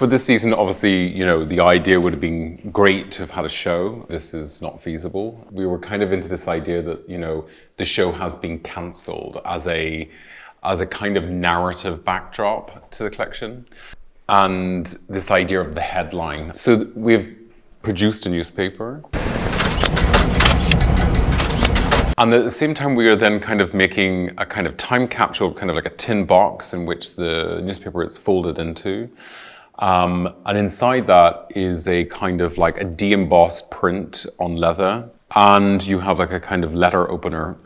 For this season, obviously, you know, the idea would have been great to have had a show. This is not feasible. We were kind of into this idea that, you know, the show has been cancelled as a kind of narrative backdrop to the collection. And this idea of the headline. So we've produced a newspaper. And at the same time, we are then kind of making a kind of time capsule, kind of like a tin box in which the newspaper is folded into. And inside that is a kind of like a de-embossed print on leather. And you have like a kind of letter opener.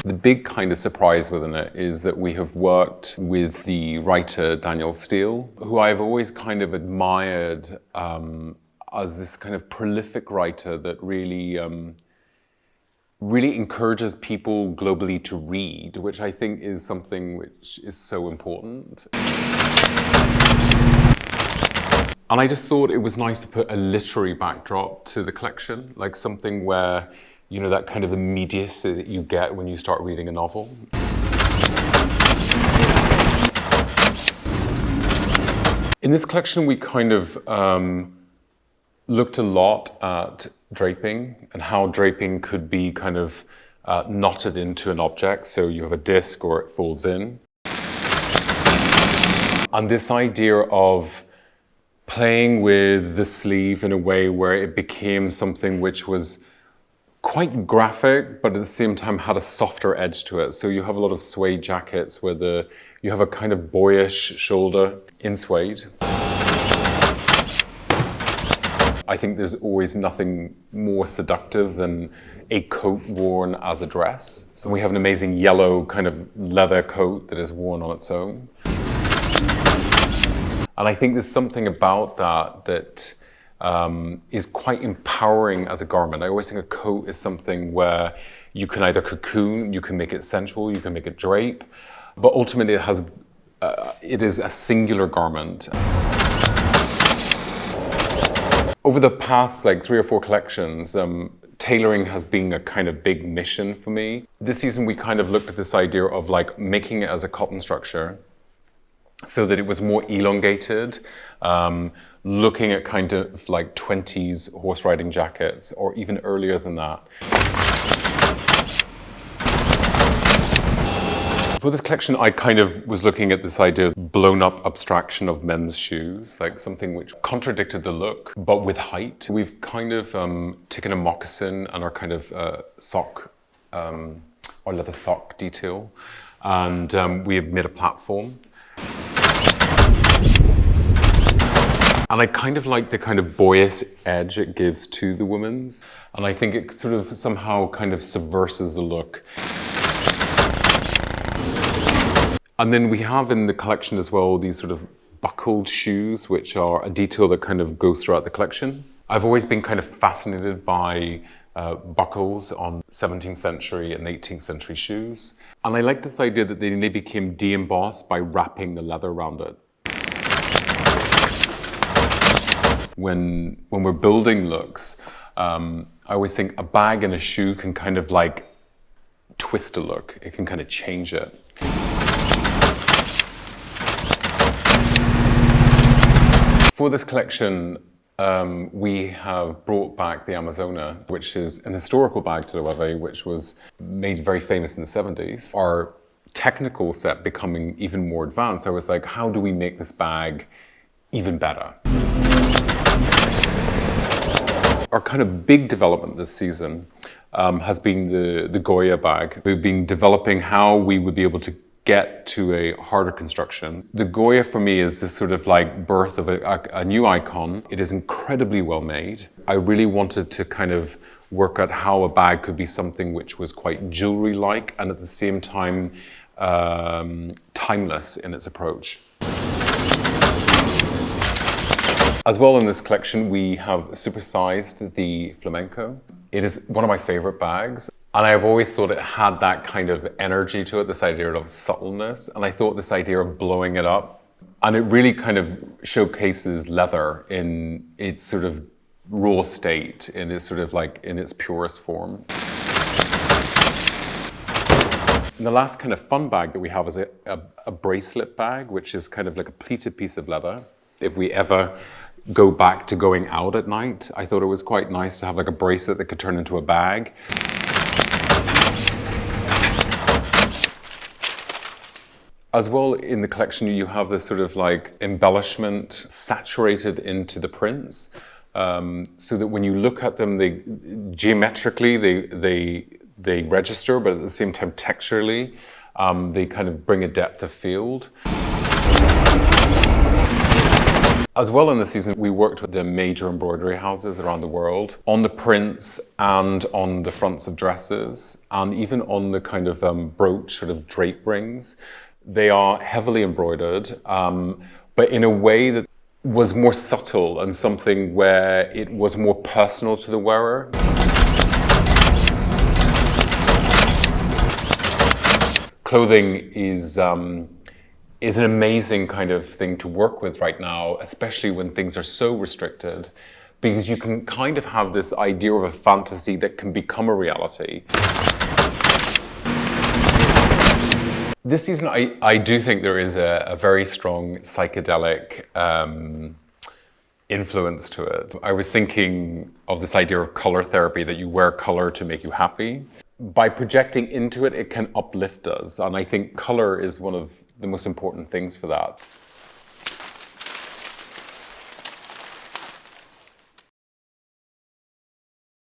The big kind of surprise within it is that we have worked with the writer Daniel Steele, who I've always kind of admired as this kind of prolific writer that really encourages people globally to read, which I think is something which is so important. And I just thought it was nice to put a literary backdrop to the collection, like something where, you know, that kind of immediacy that you get when you start reading a novel. In this collection, we kind of looked a lot at draping and how draping could be kind of knotted into an object. So you have a disc or it folds in. And this idea of playing with the sleeve in a way where it became something which was quite graphic, but at the same time had a softer edge to it. So you have a lot of suede jackets where you have a kind of boyish shoulder in suede. I think there's always nothing more seductive than a coat worn as a dress. So we have an amazing yellow kind of leather coat that is worn on its own. And I think there's something about that is quite empowering as a garment. I always think a coat is something where you can either cocoon, you can make it sensual, you can make it drape, but ultimately it is a singular garment. Over the past like 3 or 4 collections, tailoring has been a kind of big mission for me. This season we kind of looked at this idea of like making it as a cotton structure so that it was more elongated, looking at kind of like 20s horse riding jackets or even earlier than that. For this collection, I kind of was looking at this idea of blown up abstraction of men's shoes, like something which contradicted the look, but with height. We've kind of taken a moccasin and our kind of sock, our leather sock detail, and we have made a platform. And I kind of like the kind of boyish edge it gives to the women's. And I think it sort of somehow kind of subverses the look. And then we have in the collection as well these sort of buckled shoes, which are a detail that kind of goes throughout the collection. I've always been kind of fascinated by buckles on 17th century and 18th century shoes. And I like this idea that they became de-embossed by wrapping the leather around it. When we're building looks, I always think a bag and a shoe can kind of like twist a look. It can kind of change it. For this collection, we have brought back the Amazona, which is an historical bag to LOEWE, which was made very famous in the 70s. Our technical set becoming even more advanced, I was like, how do we make this bag even better? Our kind of big development this season has been the Goya bag. We've been developing how we would be able to get to a harder construction. The Goya for me is this sort of like birth of a new icon. It is incredibly well made. I really wanted to kind of work out how a bag could be something which was quite jewelry-like and at the same time timeless in its approach. As well in this collection, we have supersized the Flamenco. It is one of my favorite bags. And I've always thought it had that kind of energy to it, this idea of subtleness. And I thought this idea of blowing it up. And it really kind of showcases leather in its sort of raw state, in its sort of like in its purest form. And the last kind of fun bag that we have is a bracelet bag, which is kind of like a pleated piece of leather. If we ever go back to going out at night, I thought it was quite nice to have like a bracelet that could turn into a bag. As well, in the collection, you have this sort of like embellishment saturated into the prints, so that when you look at them, they geometrically they register, but at the same time texturally, they kind of bring a depth of field. As well, in the season, we worked with the major embroidery houses around the world on the prints and on the fronts of dresses, and even on the kind of brooch sort of drape rings. They are heavily embroidered, but in a way that was more subtle and something where it was more personal to the wearer. Clothing is an amazing kind of thing to work with right now, especially when things are so restricted, because you can kind of have this idea of a fantasy that can become a reality. This season, I do think there is a very strong psychedelic influence to it. I was thinking of this idea of color therapy, that you wear color to make you happy. By projecting into it, it can uplift us. And I think color is one of the most important things for that.